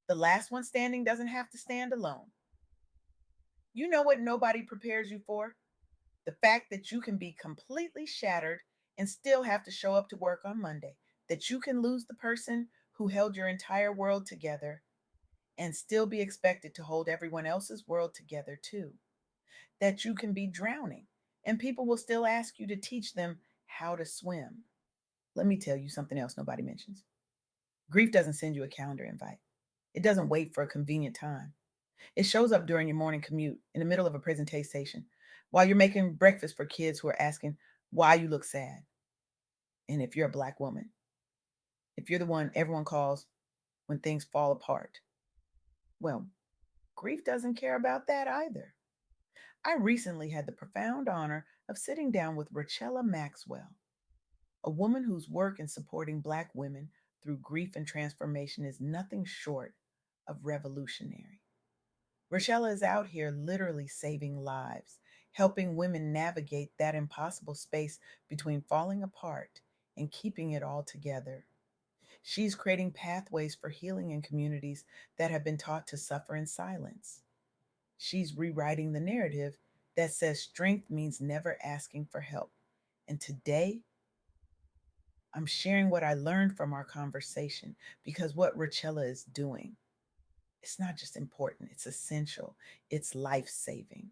The last one standing doesn't have to stand alone. You know what nobody prepares you for? The fact that you can be completely shattered and still have to show up to work on Monday, that you can lose the person who held your entire world together and still be expected to hold everyone else's world together too, that you can be drowning and people will still ask you to teach them how to swim. Let me tell you something else nobody mentions. Grief doesn't send you a calendar invite. It doesn't wait for a convenient time. It shows up during your morning commute, in the middle of a presentation, while you're making breakfast for kids who are asking why you look sad. And if you're a Black woman, if you're the one everyone calls when things fall apart, well, grief doesn't care about that either. I recently had the profound honor of sitting down with Wrochella Maxwell, a woman whose work in supporting Black women through grief and transformation is nothing short of revolutionary. Rochella is out here literally saving lives, helping women navigate that impossible space between falling apart and keeping it all together. She's creating pathways for healing in communities that have been taught to suffer in silence. She's rewriting the narrative that says strength means never asking for help. And today, I'm sharing what I learned from our conversation because what Rochella is doing, it's not just important, it's essential, it's life saving.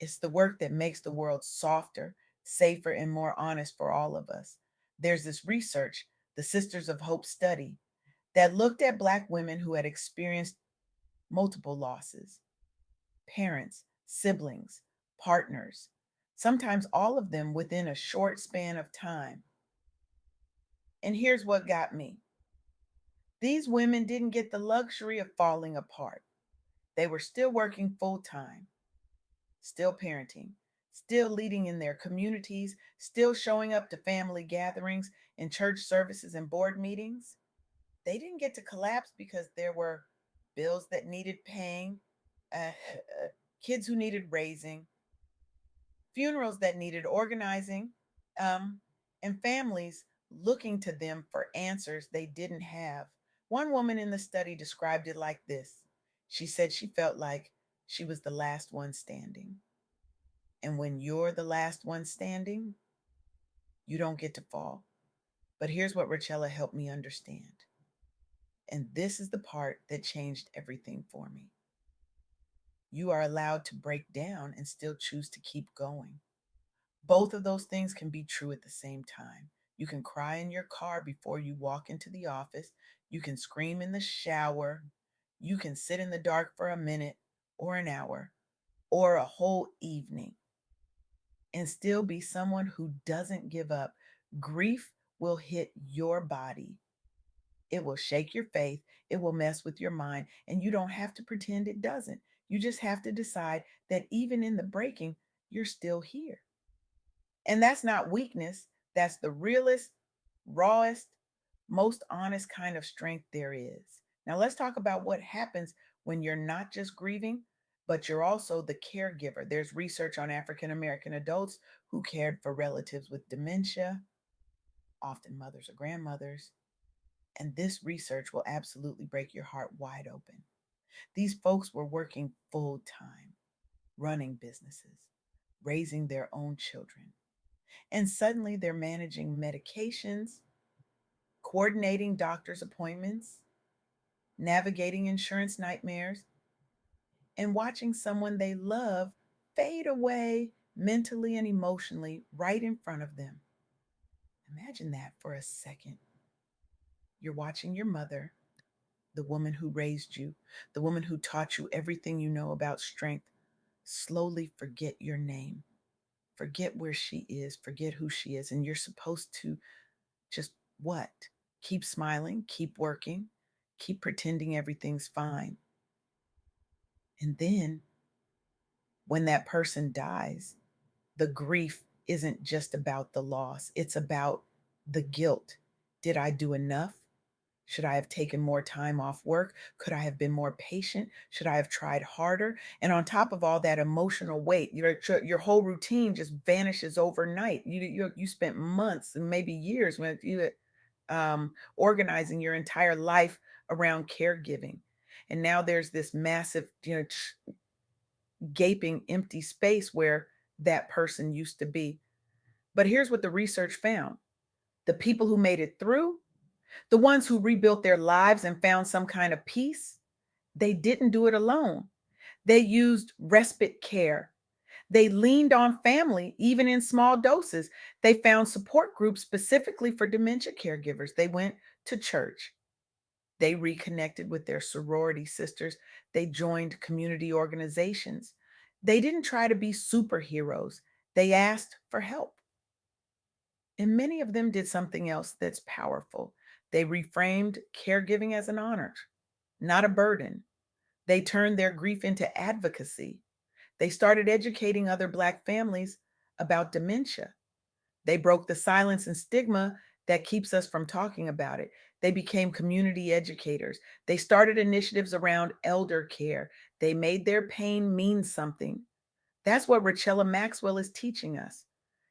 It's the work that makes the world softer, safer, and more honest for all of us. There's this research, the Sisters of Hope study, that looked at Black women who had experienced multiple losses: parents, siblings, partners, sometimes all of them within a short span of time. And here's what got me: these women didn't get the luxury of falling apart. They were still working full time, still parenting, still leading in their communities, still showing up to family gatherings and church services and board meetings. They didn't get to collapse because there were bills that needed paying, uh, kids who needed raising, funerals that needed organizing, um, and families looking to them for answers they didn't have. One woman in the study described it like this: she said she felt like she was the last one standing. And when you're the last one standing, you don't get to fall. But here's what Rochella helped me understand. And this is the part that changed everything for me. You are allowed to break down and still choose to keep going. Both of those things can be true at the same time. You can cry in your car before you walk into the office. You can scream in the shower. You can sit in the dark for a minute or an hour or a whole evening and still be someone who doesn't give up. Grief will hit your body. It will shake your faith. It will mess with your mind. And you don't have to pretend it doesn't. You just have to decide that even in the breaking, you're still here. And that's not weakness. That's the realest, rawest, most honest kind of strength there is. Now, let's talk about what happens when you're not just grieving, but you're also the caregiver. There's research on African American adults who cared for relatives with dementia, often mothers or grandmothers. And this research will absolutely break your heart wide open. These folks were working full time, running businesses, raising their own children. And suddenly they're managing medications, coordinating doctor's appointments, navigating insurance nightmares, and watching someone they love fade away mentally and emotionally right in front of them. Imagine that for a second. You're watching your mother, the woman who raised you, the woman who taught you everything you know about strength, slowly forget your name, forget where she is, forget who she is. And you're supposed to just what? Keep smiling, keep working, keep pretending everything's fine. And then when that person dies, the grief isn't just about the loss, it's about the guilt. Did I do enough? Should I have taken more time off work? Could I have been more patient? Should I have tried harder? And on top of all that emotional weight, your whole routine just vanishes overnight. You spent months and maybe years when you organizing your entire life around caregiving. And now there's this massive, gaping empty space where that person used to be. But here's what the research found: the people who made it through, the ones who rebuilt their lives and found some kind of peace, they didn't do it alone. They used respite care. They leaned on family, even in small doses. They found support groups specifically for dementia caregivers. They went to church. They reconnected with their sorority sisters. They joined community organizations. They didn't try to be superheroes. They asked for help. And many of them did something else that's powerful. They reframed caregiving as an honor, not a burden. They turned their grief into advocacy. They started educating other Black families about dementia. They broke the silence and stigma that keeps us from talking about it. They became community educators. They started initiatives around elder care. They made their pain mean something. That's what Wrochella Maxwell is teaching us.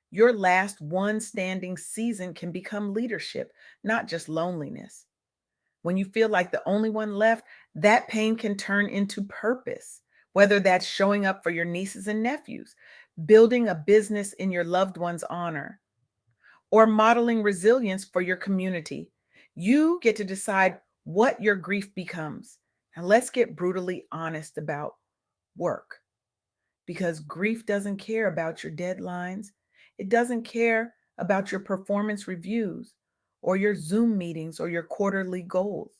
Your last one standing season can become leadership, not just loneliness. When you feel like the only one left, that pain can turn into purpose, whether that's showing up for your nieces and nephews, building a business in your loved one's honor, or modeling resilience for your community. You get to decide what your grief becomes. Now, let's get brutally honest about work, because grief doesn't care about your deadlines. It doesn't care about your performance reviews or your Zoom meetings or your quarterly goals.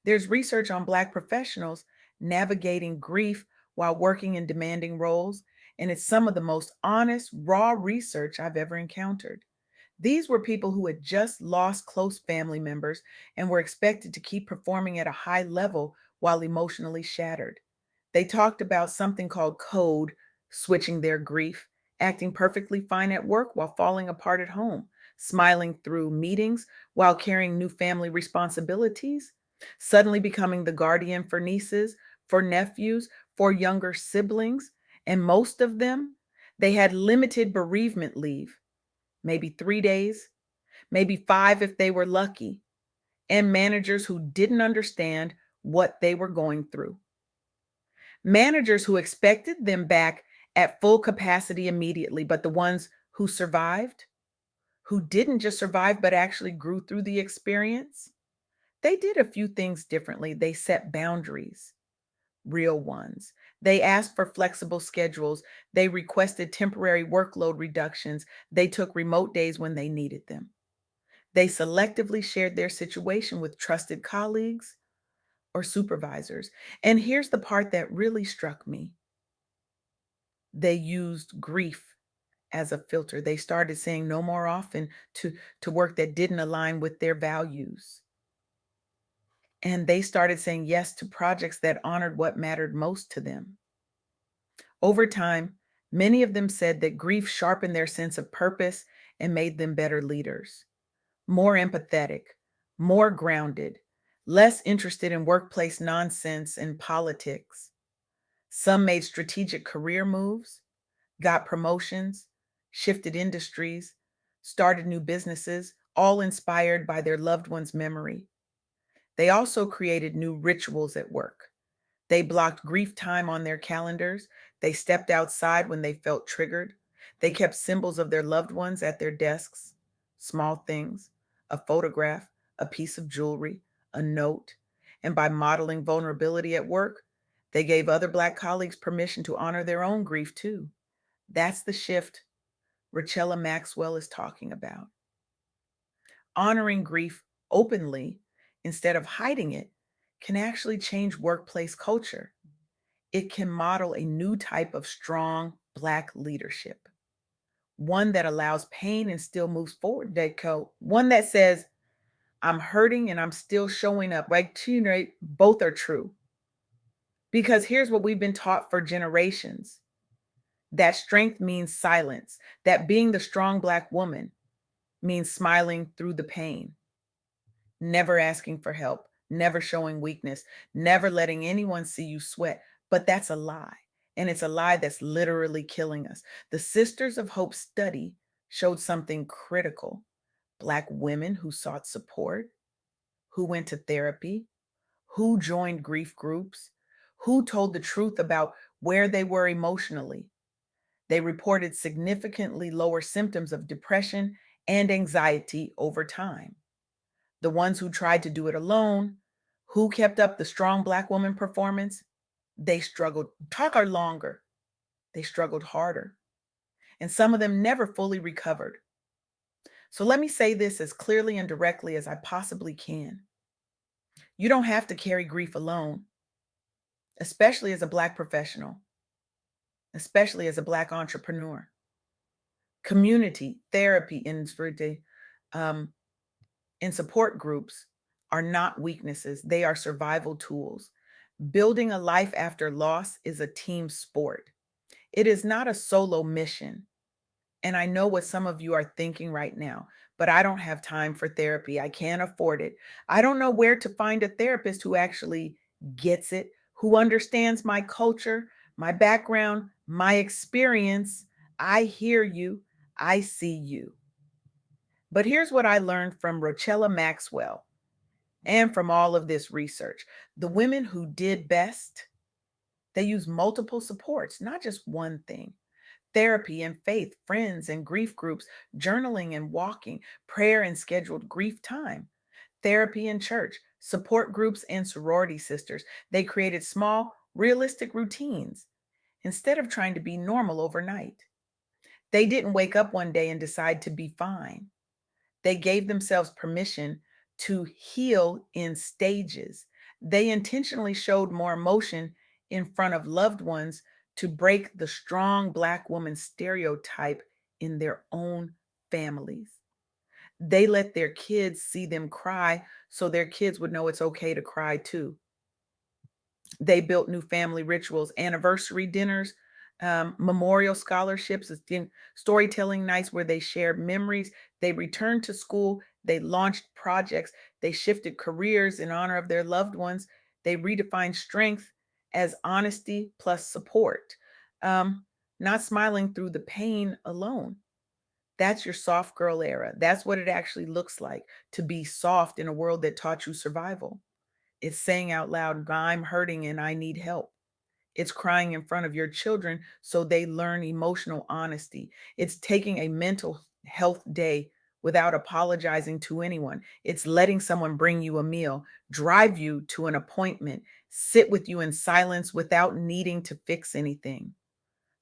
There's research on Black professionals navigating grief while working in demanding roles, and it's some of the most honest, raw research I've ever encountered. These were people who had just lost close family members and were expected to keep performing at a high level while emotionally shattered. They talked about something called code switching their grief, acting perfectly fine at work while falling apart at home, smiling through meetings while carrying new family responsibilities, suddenly becoming the guardian for nieces, for nephews, for younger siblings. And most of them, they had limited bereavement leave, maybe 3 days, maybe five if they were lucky, and managers who didn't understand what they were going through. Managers who expected them back at full capacity immediately, but the ones who survived, who didn't just survive, but actually grew through the experience, they did a few things differently. They set boundaries, real ones. They asked for flexible schedules. They requested temporary workload reductions. They took remote days when they needed them. They selectively shared their situation with trusted colleagues or supervisors. And here's the part that really struck me: they used grief as a filter. They started saying no more often to work that didn't align with their values. And they started saying yes to projects that honored what mattered most to them. Over time, many of them said that grief sharpened their sense of purpose and made them better leaders, more empathetic, more grounded, less interested in workplace nonsense and politics. Some made strategic career moves, got promotions, shifted industries, started new businesses, all inspired by their loved one's memory. They also created new rituals at work. They blocked grief time on their calendars. They stepped outside when they felt triggered. They kept symbols of their loved ones at their desks, small things, a photograph, a piece of jewelry, a note. And by modeling vulnerability at work, they gave other Black colleagues permission to honor their own grief too. That's the shift Wrochella Maxwell is talking about. Honoring grief openly instead of hiding it can actually change workplace culture. It can model a new type of strong Black leadership, one that allows pain and still moves forward, Deco. One that says, I'm hurting and I'm still showing up. Like, both are true. Because here's what we've been taught for generations: that strength means silence, that being the strong Black woman means smiling through the pain, never asking for help, never showing weakness, never letting anyone see you sweat. But that's a lie. And it's a lie that's literally killing us. The Sisters of Hope study showed something critical: Black women who sought support, who went to therapy, who joined grief groups, who told the truth about where they were emotionally. They reported significantly lower symptoms of depression and anxiety over time. The ones who tried to do it alone, who kept up the strong Black woman performance, they struggled talk longer. They struggled harder. And some of them never fully recovered. So let me say this as clearly and directly as I possibly can. You don't have to carry grief alone, especially as a Black professional, especially as a Black entrepreneur. Community, therapy, um, and support groups are not weaknesses, they are survival tools. Building a life after loss is a team sport. It is not a solo mission. And I know what some of you are thinking right now, but I don't have time for therapy. I can't afford it. I don't know where to find a therapist who actually gets it, who understands my culture, my background, my experience. I hear you. I see you. But here's what I learned from Wrochella Maxwell and from all of this research. The women who did best, they use multiple supports, not just one thing. Therapy and faith, friends and grief groups, journaling and walking, prayer and scheduled grief time, therapy and church, support groups and sorority sisters. They created small, realistic routines instead of trying to be normal overnight. They didn't wake up one day and decide to be fine. They gave themselves permission to heal in stages. They intentionally showed more emotion in front of loved ones to break the strong Black woman stereotype in their own families. They let their kids see them cry so their kids would know it's okay to cry too. They built new family rituals, anniversary dinners, memorial scholarships, storytelling nights where they shared memories. They returned to school. They launched projects. They shifted careers in honor of their loved ones. They redefined strength as honesty plus support, um, not smiling through the pain alone. That's your soft girl era. That's what it actually looks like to be soft in a world that taught you survival. It's saying out loud, I'm hurting and I need help. It's crying in front of your children so they learn emotional honesty. It's taking a mental health day without apologizing to anyone. It's letting someone bring you a meal, drive you to an appointment, sit with you in silence without needing to fix anything.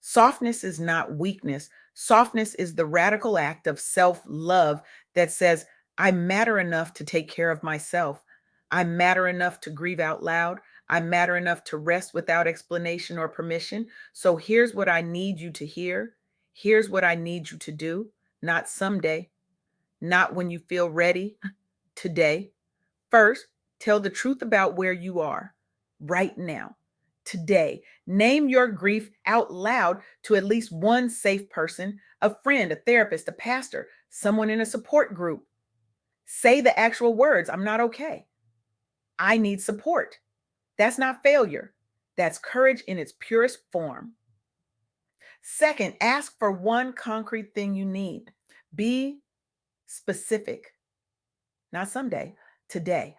Softness is not weakness. Softness is the radical act of self love that says, I matter enough to take care of myself. I matter enough to grieve out loud. I matter enough to rest without explanation or permission. So here's what I need you to hear. Here's what I need you to do. Not someday, not when you feel ready, today. First, tell the truth about where you are right now, today. Name your grief out loud to at least one safe person, a friend, a therapist, a pastor, someone in a support group. Say the actual words, I'm not okay. I need support. That's not failure. That's courage in its purest form. Second, ask for one concrete thing you need. Be specific, not someday, today.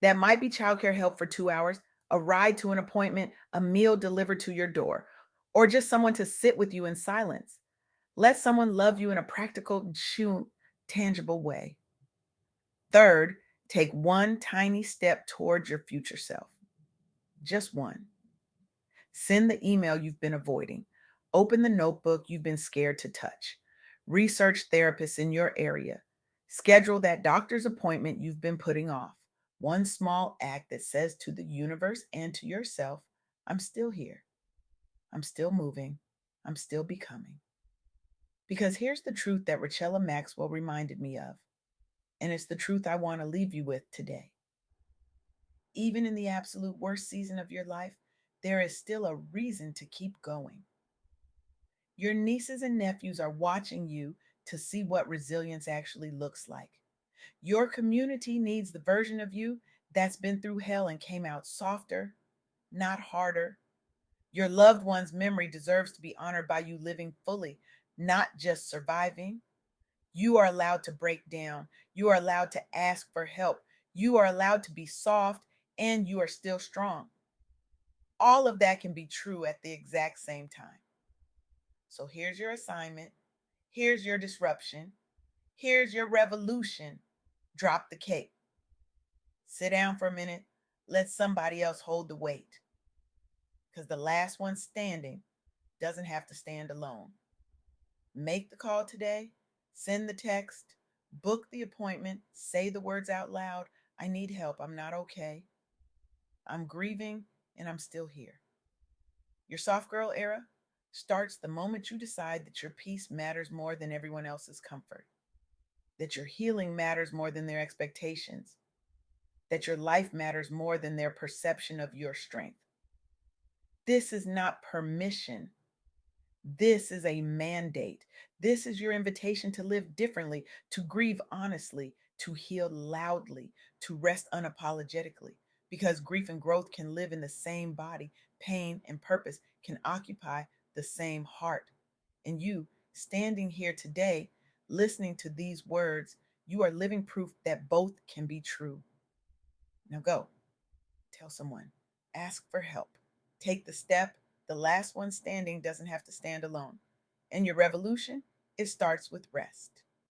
That might be childcare help for 2 hours, a ride to an appointment, a meal delivered to your door, or just someone to sit with you in silence. Let someone love you in a practical, tangible way. Third, take one tiny step towards your future self. Just one. Send the email you've been avoiding. Open the notebook you've been scared to touch. Research therapists in your area. Schedule that doctor's appointment you've been putting off. One small act that says to the universe and to yourself, I'm still here. I'm still moving. I'm still becoming. Because here's the truth that Wrochella Maxwell reminded me of, and it's the truth I want to leave you with today. Even in the absolute worst season of your life, there is still a reason to keep going. Your nieces and nephews are watching you to see what resilience actually looks like. Your community needs the version of you that's been through hell and came out softer, not harder. Your loved one's memory deserves to be honored by you living fully, not just surviving. You are allowed to break down. You are allowed to ask for help. You are allowed to be soft and you are still strong. All of that can be true at the exact same time. So here's your assignment. Here's your disruption. Here's your revolution. Drop the cape. Sit down for a minute. Let somebody else hold the weight. Because the last one standing doesn't have to stand alone. Make the call today. Send the text. Book the appointment. Say the words out loud. I need help. I'm not okay. I'm grieving and I'm still here. Your soft girl era starts the moment you decide that your peace matters more than everyone else's comfort, that your healing matters more than their expectations, that your life matters more than their perception of your strength. This is not permission. This is a mandate. This is your invitation to live differently, to grieve honestly, to heal loudly, to rest unapologetically. Because grief and growth can live in the same body, pain and purpose can occupy the same heart. And you, standing here today, listening to these words, you are living proof that both can be true. Now go, tell someone, ask for help. Take the step. The last one standing doesn't have to stand alone. And your revolution, it starts with rest.